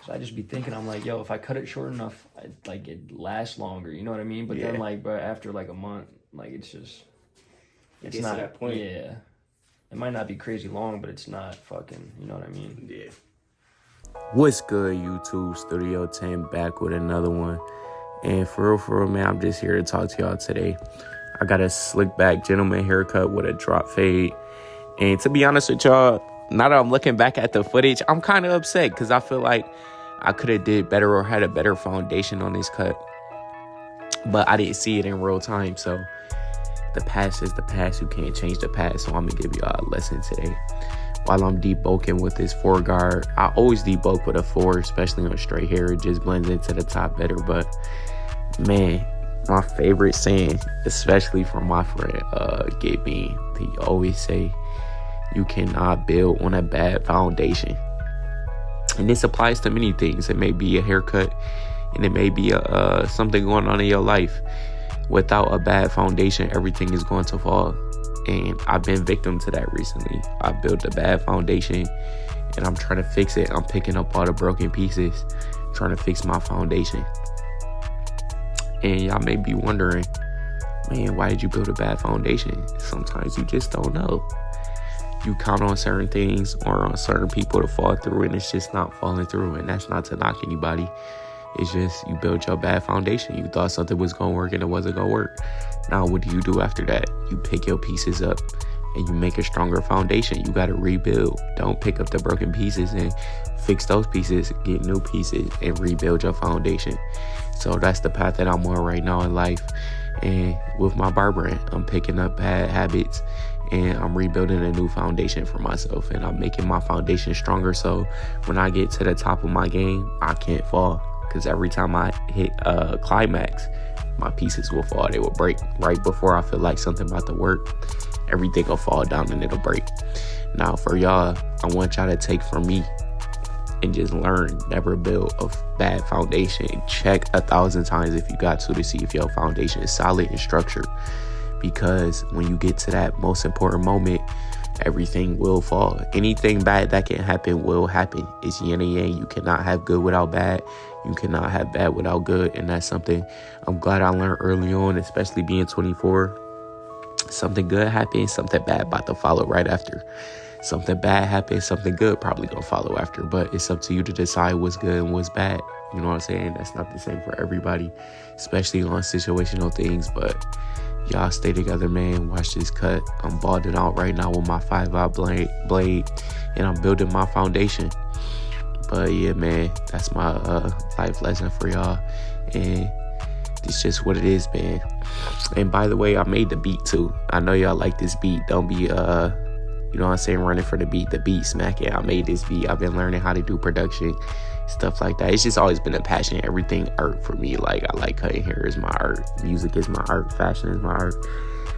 So I just be thinking, I'm like, yo, if I cut it short enough, like it lasts longer. You know what I mean? But then like, bro, after like a month, like it's It gets to that point. Yeah, it might not be crazy long, but it's not fucking. You know what I mean? Yeah. What's good, YouTube? Studio 10 back with another one. And for real, man, I'm just here to talk to y'all today. I got a slick back gentleman haircut with a drop fade. And to be honest with y'all, now that I'm looking back at the footage, I'm kind of upset because I feel like I could have did better or had a better foundation on this cut. But I didn't see it in real time, so the past is the past. You can't change the past, so I'm going to give y'all a lesson today. While I'm debulking with this 4 guard, I always debulk with a 4, especially on straight hair. It just blends into the top better. But man, my favorite saying, especially from my friend Gabe, he always say, you cannot build on a bad foundation. And this applies to many things. It may be a haircut, and it may be something going on in your life. Without a bad foundation, everything is going to fall. And I've been victim to that recently. I built a bad foundation and I'm trying to fix it. I'm picking up all the broken pieces, trying to fix my foundation. And y'all may be wondering, man, why did you build a bad foundation? Sometimes you just don't know. You count on certain things or on certain people to fall through, and it's just not falling through. And that's not to knock anybody. It's just you built your bad foundation. You thought something was going to work and it wasn't going to work. Now, what do you do after that? You pick your pieces up and you make a stronger foundation. You got to rebuild. Don't pick up the broken pieces and fix those pieces. Get new pieces and rebuild your foundation. So that's the path that I'm on right now in life. And with my barbering, I'm picking up bad habits and I'm rebuilding a new foundation for myself. And I'm making my foundation stronger so when I get to the top of my game, I can't fall. Because every time I hit climax, my pieces will fall. They will break. Right before I feel like something about to work, everything will fall down and it'll break. Now, for y'all, I want y'all to take from me and just learn. Never build a bad foundation. Check 1,000 times if you got to see if your foundation is solid and structured. Because when you get to that most important moment, everything will fall. Anything bad that can happen will happen. It's yin and yang. You cannot have good without bad. You cannot have bad without good. And that's something I'm glad I learned early on, especially being 24. Something good happens, something bad about to follow right after. Something bad happens, something good probably gonna follow after. But it's up to you to decide what's good and what's bad. You know what I'm saying? That's not the same for everybody, especially on situational things. But y'all stay together, man. Watch this cut. I'm balding out right now with my 5-out blade, and I'm building my foundation. But yeah, man, that's my life lesson for y'all. And it's just what it is, man. And by the way, I made the beat too. I know y'all like this beat. Don't be, you know what I'm saying, running for the beat smack it. I made this beat. I've been learning how to do production, stuff like that. It's just always been a passion. Everything art for me. Like, I like cutting hair is my art. Music is my art. Fashion is my art.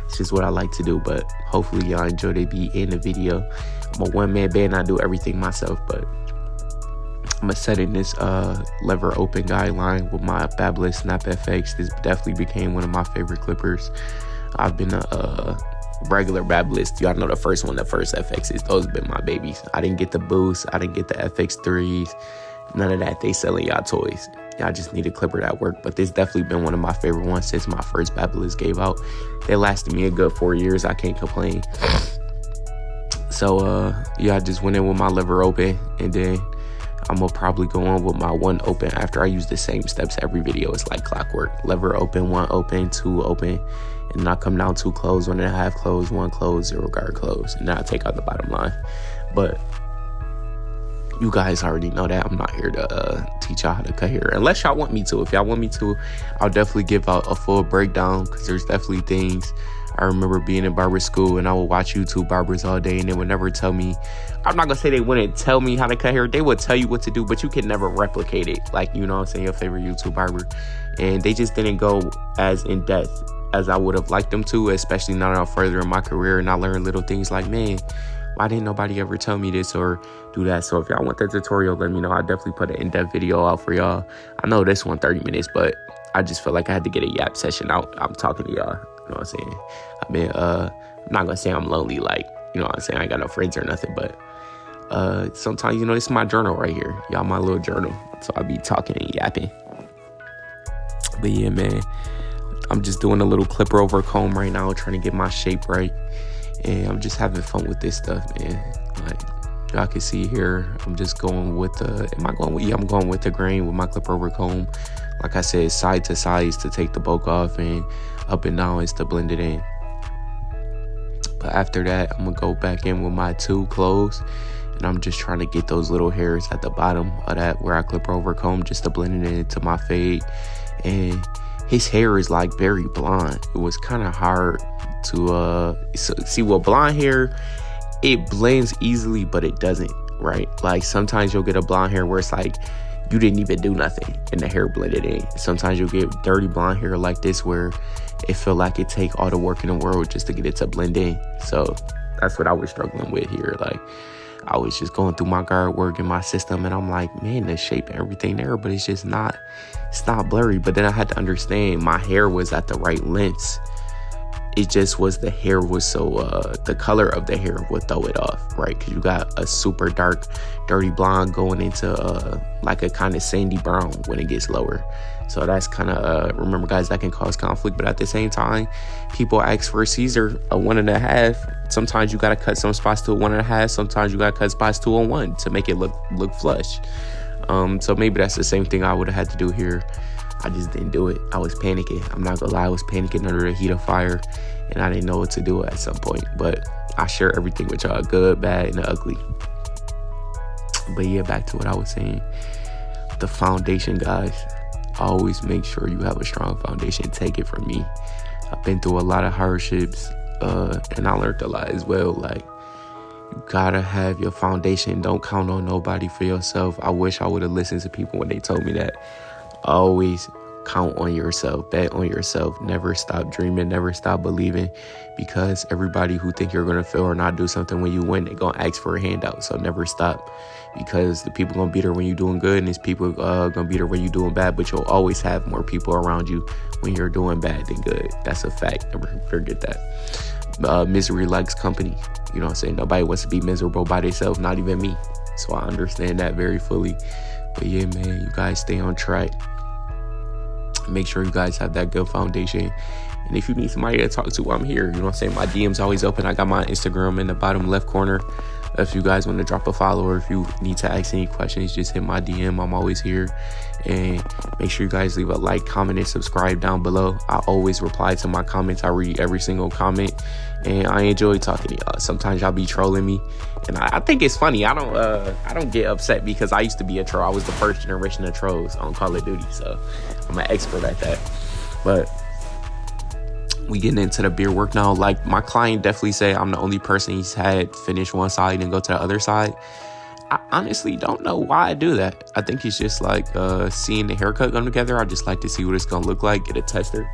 It's just what I like to do. But hopefully y'all enjoy the beat in the video. I'm a one-man band. I do everything myself. But I'm going to set in this lever open guideline with my fabulous Snap FX. This definitely became one of my favorite clippers. I've been a regular Babylist. Y'all know the first FXs. Those have been my babies. I didn't get the boost. I didn't get the FX3s. None of that. They selling y'all toys. Y'all just need a clipper that work. But this definitely been one of my favorite ones since my first Babylist gave out. They lasted me a good 4 years. I can't complain. So, yeah, I just went in with my lever open. And then I'm going to probably go on with my 1 open after I use the same steps every video. It's like clockwork. Lever open, 1 open, 2 open. And then I come down 2 close, 1.5 close, 1 close, 0 guard close. And then I take out the bottom line. But you guys already know that. I'm not here to teach y'all how to cut hair. Unless y'all want me to. If y'all want me to, I'll definitely give out a full breakdown. Because there's definitely things. I remember being in barber school and I would watch YouTube barbers all day and they would never tell me. I'm not going to say they wouldn't tell me how to cut hair. They would tell you what to do, but you can never replicate it. Like, you know what I'm saying, your favorite YouTube barber. And they just didn't go as in depth as I would have liked them to, especially now that I'm further in my career and I learn little things like, man, why didn't nobody ever tell me this or do that? So if y'all want that tutorial, let me know. I definitely put an in-depth video out for y'all. I know this one 30 minutes, but I just felt like I had to get a yap session out. I'm talking to y'all. You know what I'm saying? I mean, I'm not going to say I'm lonely, like, you know what I'm saying? I ain't got no friends or nothing, but Sometimes, you know, it's my journal right here. Y'all, my little journal. So I be talking and yapping. But yeah, man, I'm just doing a little clipper over comb right now, trying to get my shape right. And I'm just having fun with this stuff, man. Like, y'all can see here, I'm just going with the, I'm going with the grain with my clipper over comb. Like I said, side to sides to take the bulk off, and up and down is to blend it in. But after that, I'm gonna go back in with my two clothes, and I'm just trying to get those little hairs at the bottom of that where I clip over comb just to blend it into my fade. And his hair is like very blonde. It was kind of hard to see. With blonde hair, it blends easily, but it doesn't, right? Like sometimes you'll get a blonde hair where it's like you didn't even do nothing and the hair blended in. Sometimes you'll get dirty blonde hair like this where it feel like it take all the work in the world just to get it to blend in. So that's what I was struggling with here. Like, I was just going through my guard work in my system, and I'm like, man, the shape and everything there, but it's not blurry. But then I had to understand my hair was at the right lengths. It just was the hair was so, the color of the hair would throw it off, right? Because you got a super dark, dirty blonde going into like a kind of sandy brown when it gets lower. So that's kind of, remember guys, that can cause conflict. But at the same time, people ask for a Caesar, a 1.5. Sometimes you got to cut some spots to a 1.5. Sometimes you got to cut spots to a 1 to make it look flush. So maybe that's the same thing I would have had to do here. I just didn't do it. I was panicking. I'm not gonna lie, I was panicking under the heat of fire, and I didn't know what to do at some point. But I share everything with y'all, good, bad, and ugly. But yeah, back to what I was saying. The foundation, guys. Always make sure you have a strong foundation. Take it from me. I've been through a lot of hardships, and I learned a lot as well. Like, you gotta have your foundation. Don't count on nobody for yourself. I wish I would have listened to people when they told me that. Always count on yourself, bet on yourself, never stop dreaming, never stop believing, because everybody who think you're gonna fail or not do something when you win, they're gonna ask for a handout. So never stop, because the people gonna be there when you're doing good, and these people gonna be there when you're doing bad. But you'll always have more people around you when you're doing bad than good. That's a fact. Never forget that. Misery likes company. You know what I'm saying? Nobody wants to be miserable by themselves, not even me. So I understand that very fully. But yeah, man, you guys stay on track. Make sure you guys have that good foundation. And if you need somebody to talk to, I'm here. You know what I'm saying? My DM's always open. I got my Instagram in the bottom left corner. If you guys want to drop a follow, or if you need to ask any questions, just hit my DM. I'm always here. And make sure you guys leave a like, comment, and subscribe down below. I always reply to my comments. I read every single comment, and I enjoy talking to y'all. Sometimes y'all be trolling me, and I think it's funny. I don't get upset, because I used to be a troll. I was the first generation of trolls on Call of Duty, so I'm an expert at that. But we getting into the beard work now. Like, my client definitely say I'm the only person he's had finish one side and go to the other side. I honestly don't know why I do that. I think it's just like seeing the haircut come together. I just like to see what it's gonna look like, get a tester.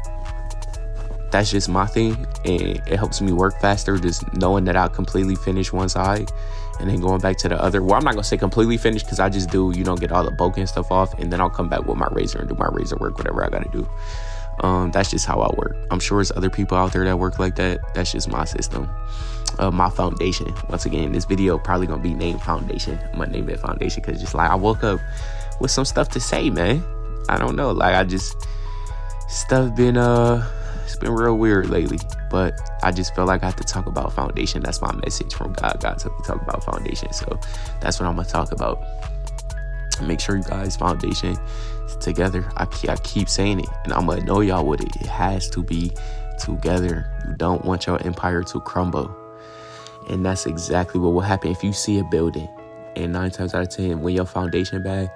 That's just my thing, and it helps me work faster, just knowing that I'll completely finish one side and then going back to the other. Well, I'm not gonna say completely finished, because I just do, get all the bulk and stuff off, and then I'll come back with my razor and do my razor work, whatever I gotta do. That's just how I work. I'm sure there's other people out there that work like that. That's just my system. My foundation. Once again, this video probably gonna be named Foundation. I'm gonna name it Foundation, because just like I woke up with some stuff to say, man. I don't know. Like, stuff been it's been real weird lately, but I just felt like I have to talk about foundation. That's my message from God. God told me to talk about foundation, so that's what I'm gonna talk about. Make sure you guys foundation is together. I keep saying it, and I'm gonna annoy y'all with it. It has to be together. You don't want your empire to crumble, and that's exactly what will happen if you see a building. And 9 times out of 10, when your foundation bad,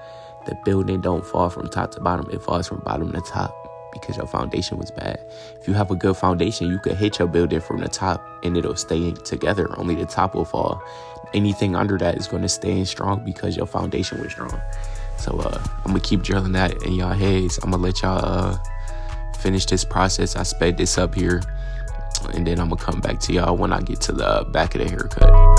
the building don't fall from top to bottom. It falls from bottom to top, because your foundation was bad. If you have a good foundation, you could hit your building from the top and it'll stay together. Only the top will fall. Anything under that is going to stay strong because your foundation was strong. So I'm going to keep drilling that in y'all heads. I'm going to let y'all finish this process. I sped this up here, and then I'm going to come back to y'all when I get to the back of the haircut.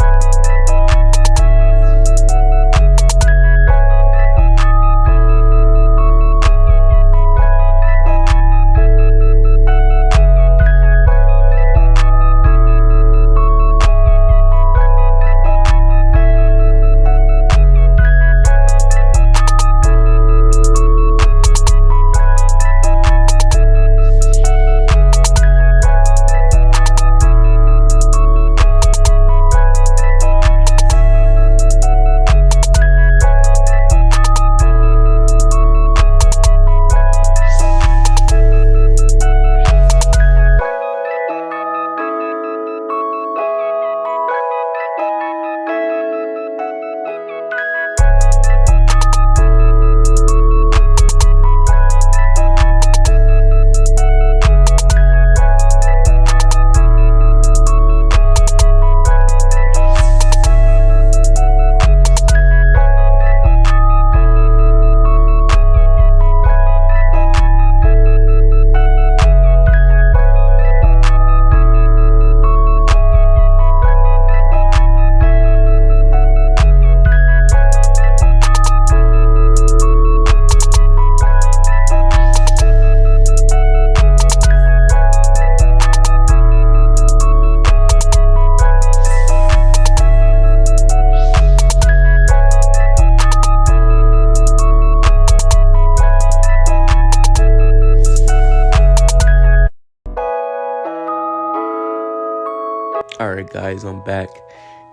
Alright guys, I'm back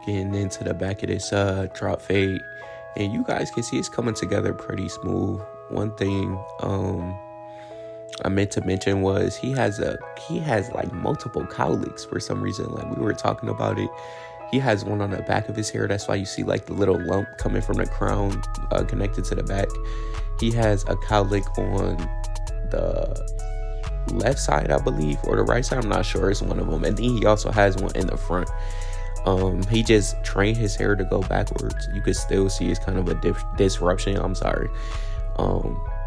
getting into the back of this drop fade, and you guys can see it's coming together pretty smooth. One thing I meant to mention was he has like multiple cowlicks for some reason. Like, we were talking about it. He has one on the back of his hair. That's why you see like the little lump coming from the crown connected to the back. He has a cowlick on the left side, I believe, or the right side. I'm not sure. It's one of them. And then he also has one in the front. He just trained his hair to go backwards. You could still see it's kind of a disruption. I'm sorry.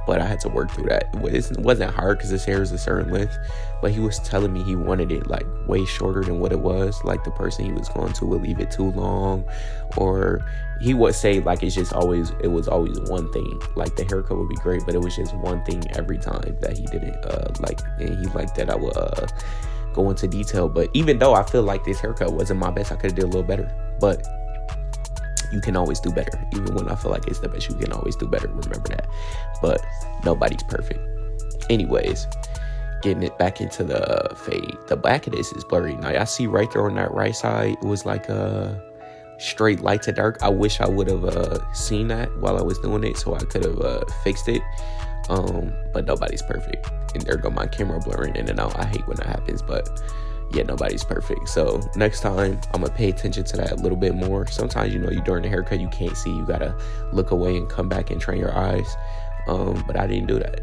But I had to work through that. It wasn't hard because his hair is a certain length, but he was telling me he wanted it like way shorter than what it was. Like, the person he was going to would leave it too long, or he would say like it was always one thing. Like, the haircut would be great, but it was just one thing every time that he didn't like, and he liked that I would go into detail. But even though I feel like this haircut wasn't my best, I could have did a little better. But you can always do better. Even when I feel like it's the best, you can always do better. Remember that. But nobody's perfect. Anyways, getting it back into the fade. The back of this is blurry. Now, I see right there on that right side, it was like a straight light to dark. I wish I would have seen that while I was doing it, so I could have fixed it. But nobody's perfect. And there go my camera blurring in and out. I hate when that happens, but yeah, nobody's perfect. So next time, I'm gonna pay attention to that a little bit more. Sometimes, you during the haircut, you can't see. You gotta look away and come back and train your eyes. But I didn't do that.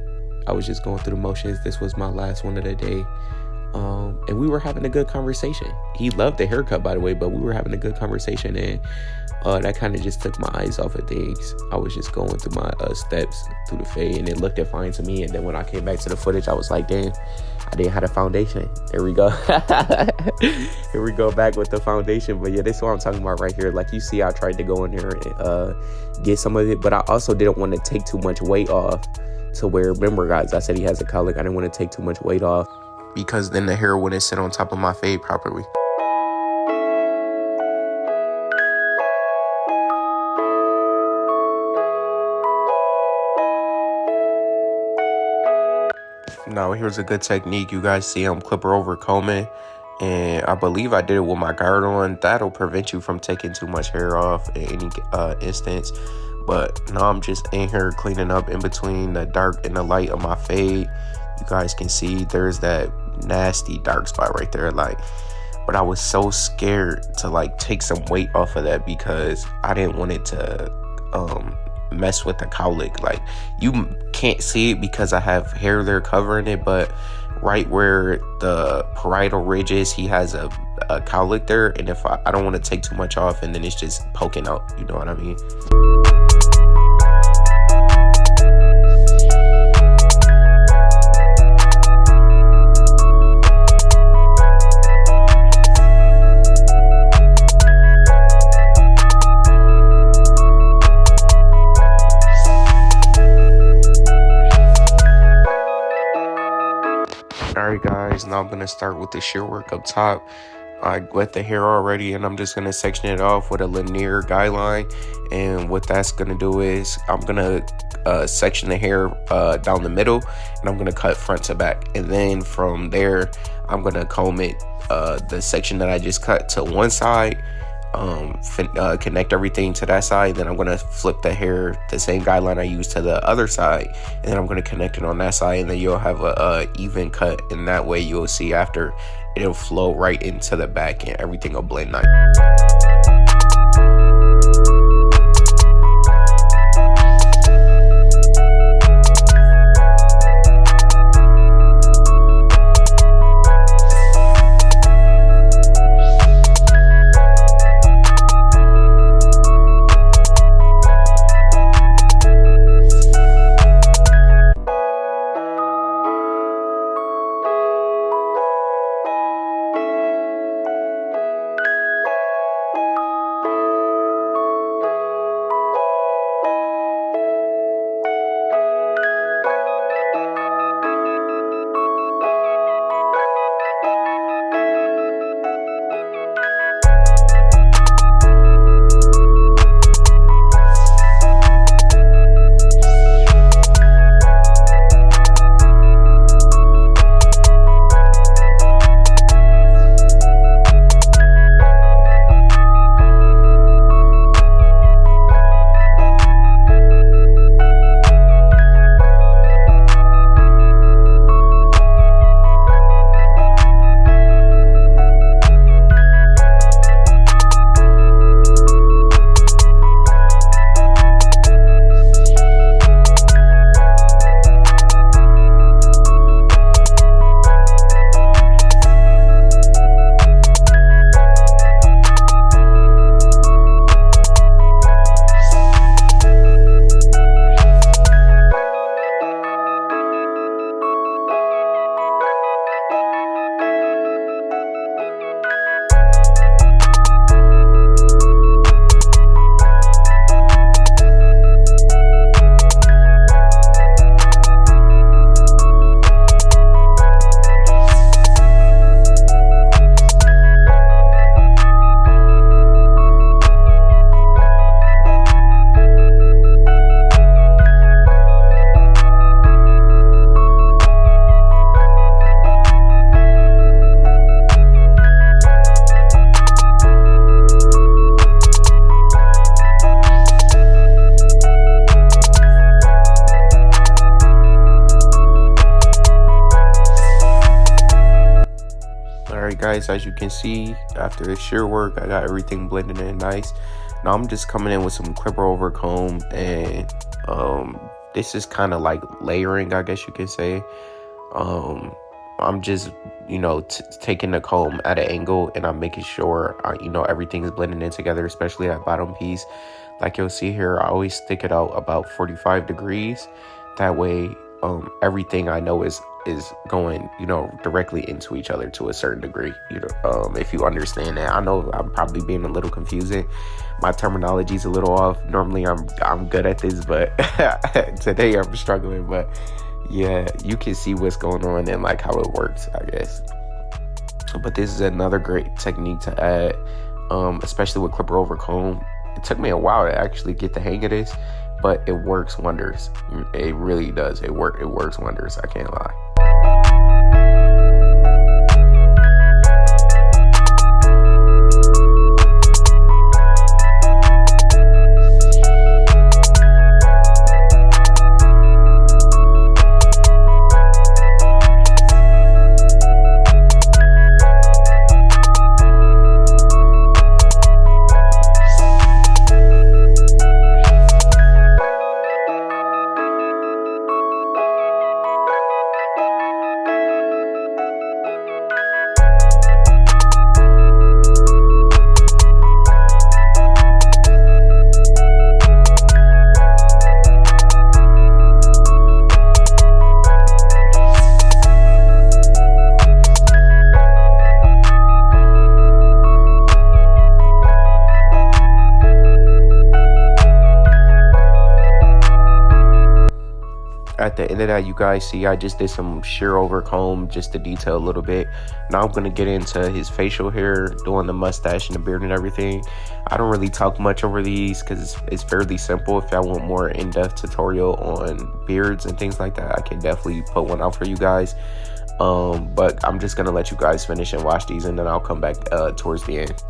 I was just going through the motions. This was my last one of the day. And we were having a good conversation. He loved the haircut, by the way, but we were having a good conversation, and that kind of just took my eyes off of things. I was just going through my steps through the fade, and it looked fine to me. And then when I came back to the footage, I was like, damn, I didn't have a foundation. There we go. Here we go back with the foundation. But yeah, this is what I'm talking about right here. Like, you see, I tried to go in there and get some of it, but I also didn't want to take too much weight off to where, remember guys, I said he has a cowlick. I didn't want to take too much weight off because then the hair wouldn't sit on top of my fade properly. Now, here's a good technique. You guys see I'm clipper over combing, and I believe I did it with my guard on. That'll prevent you from taking too much hair off in any instance. But now I'm just in here cleaning up in between the dark and the light of my fade. You guys can see there's that nasty dark spot right there. Like, but I was so scared to like take some weight off of that because I didn't want it to mess with the cowlick. Like, you can't see it because I have hair there covering it, but right where the parietal ridge is, he has a cowlick there, and if I don't want to take too much off, and then it's just poking out, you know what I mean? Alright guys, now I'm going to start with the shear work up top. I wet the hair already, and I'm just going to section it off with a linear guideline. And what that's going to do is I'm going to section the hair down the middle, and I'm going to cut front to back. And then from there, I'm going to comb it, the section that I just cut to one side, connect everything to that side. Then I'm going to flip the hair, the same guideline I used, to the other side, and then I'm going to connect it on that side, and then you'll have a even cut, and that way you'll see after it'll flow right into the back and everything will blend nice. guys, as you can see, after the shear work, I got everything blended in nice. Now I'm just coming in with some clipper over comb, and this is kind of like layering, I guess you can say. I'm just, taking the comb at an angle, and I'm making sure, everything is blending in together, especially that bottom piece. Like you'll see here, I always stick it out about 45 degrees. That way, everything I know is going, directly into each other to a certain degree. If you understand that. I know I'm probably being a little confusing. My terminology is a little off. Normally, I'm good at this, but today I'm struggling. But yeah, you can see what's going on and like how it works, I guess. But this is another great technique to add, especially with clipper over comb. It took me a while to actually get the hang of this, but it works wonders. It really does. It works wonders. I can't lie. At the end of that, you guys see I just did some shear over comb just to detail a little bit. Now I'm gonna get into his facial hair, doing the mustache and the beard and everything. I don't really talk much over these because it's fairly simple. If I want more in-depth tutorial on beards and things like that, I can definitely put one out for you guys. But I'm just gonna let you guys finish and watch these, and then I'll come back towards the end.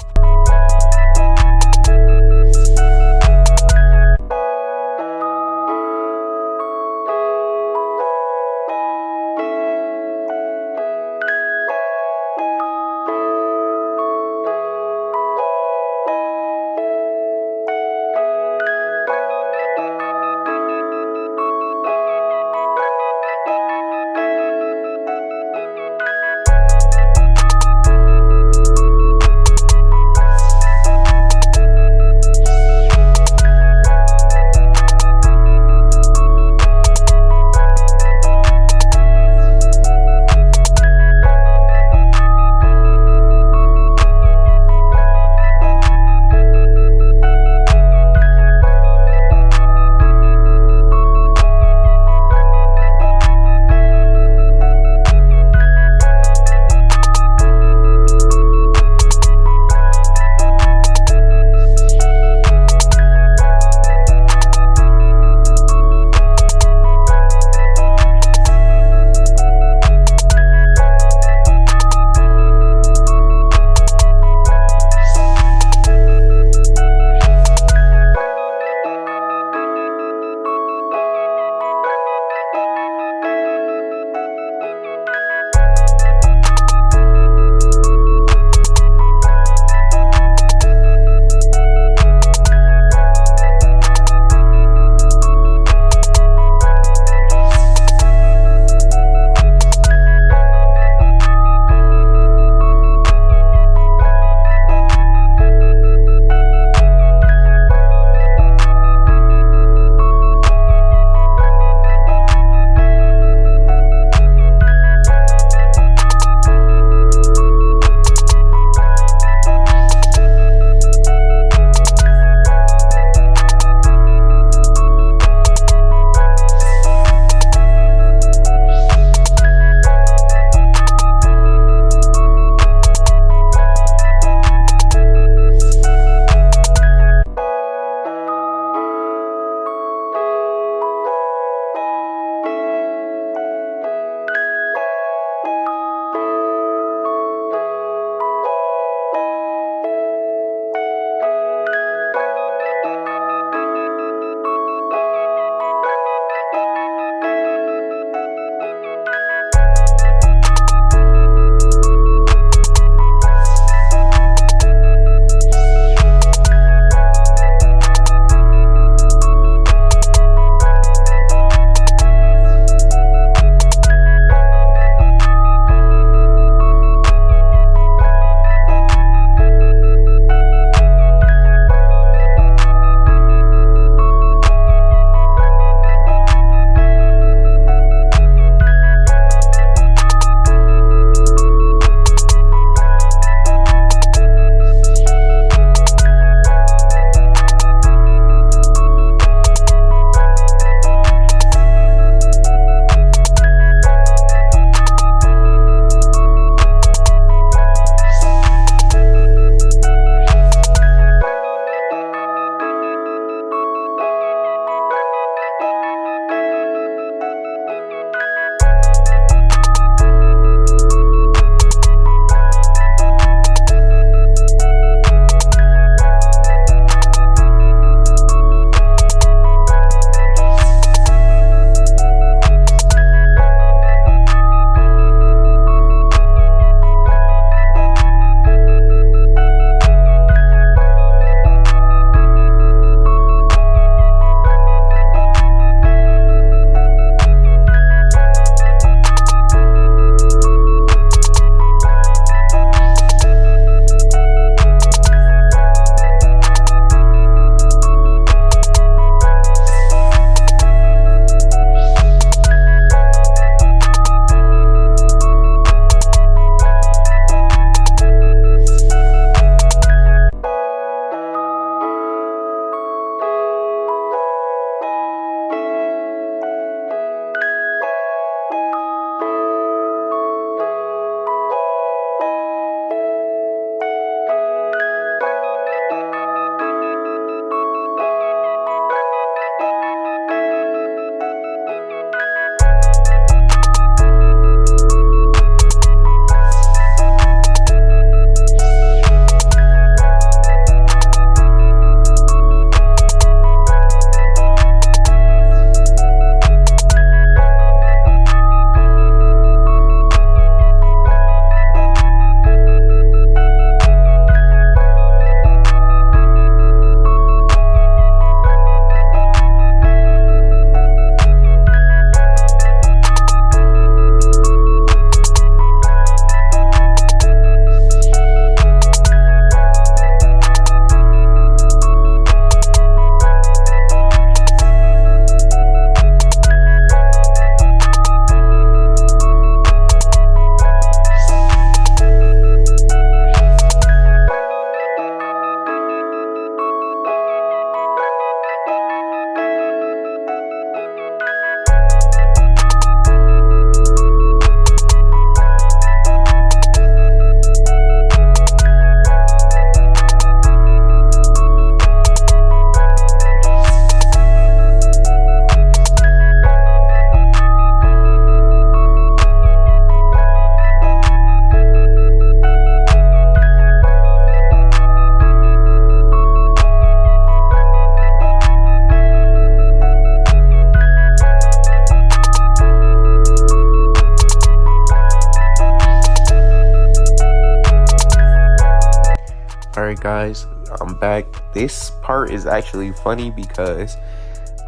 guys? I'm back. This part is actually funny because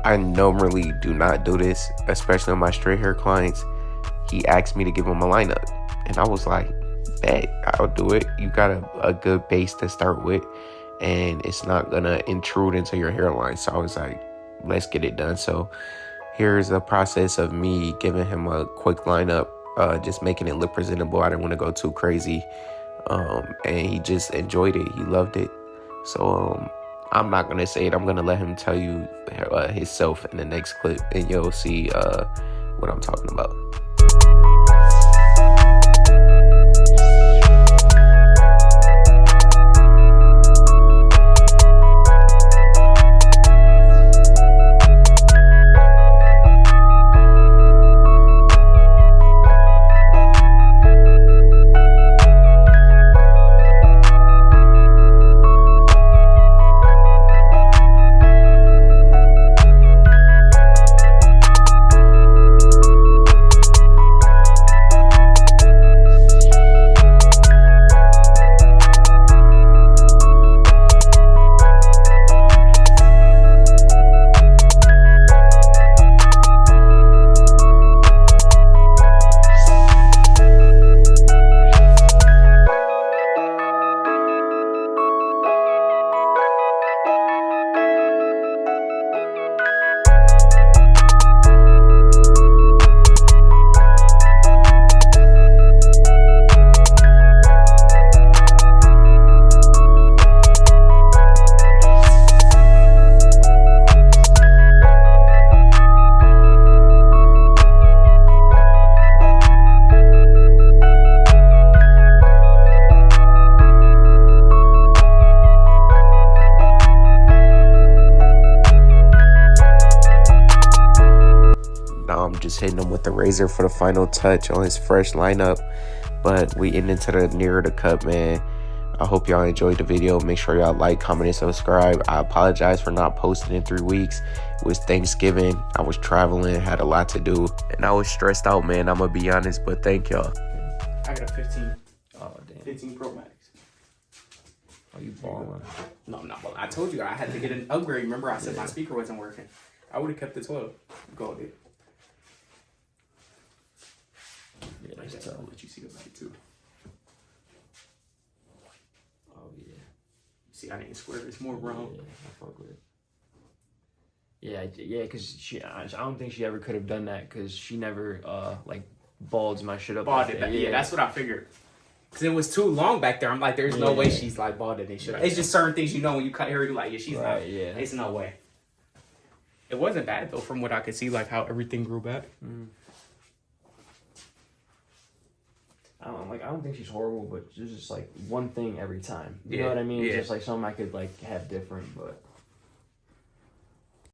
I normally do not do this, especially on my straight hair clients. He asked me to give him a lineup, and I was like, bet, I'll do it. You got a good base to start with, and it's not gonna intrude into your hairline. So I was like, let's get it done. So here's a process of me giving him a quick lineup, just making it look presentable. I didn't want to go too crazy. And he just enjoyed it. He loved it. So I'm not going to say it. I'm going to let him tell you himself in the next clip, and you'll see what I'm talking about. Now I'm just hitting him with the razor for the final touch on his fresh lineup. But we end into the nearer the cut, man. I hope y'all enjoyed the video. Make sure y'all like, comment, and subscribe. I apologize for not posting in 3 weeks. It was Thanksgiving. I was traveling, had a lot to do, and I was stressed out, man. I'm gonna be honest, but thank y'all. I got a 15. Oh damn. 15 Pro Max. Are you balling? No, I'm not balling. I told you I had to get an upgrade. Remember, I said my speaker wasn't working. I would have kept the 12. Go, dude. Yeah, Like that's that. tough. I'll let you see the light too. Oh yeah. See, I didn't square. It's more round. Yeah, I fuck with it. Yeah, because I don't think she ever could have done that because she never like balls my shit up. Balled it. Yeah, that's what I figured. Because it was too long back there. I'm like, there's no way she's like balled it and shit. It's just certain things you know when you cut hair, you're like, yeah, she's not. Yeah. It's no way. It wasn't bad though, from what I could see, like how everything grew back. I don't think she's horrible, but there's just like one thing every time. You Yeah, know what I mean? yeah. It's just like something I could like have different, but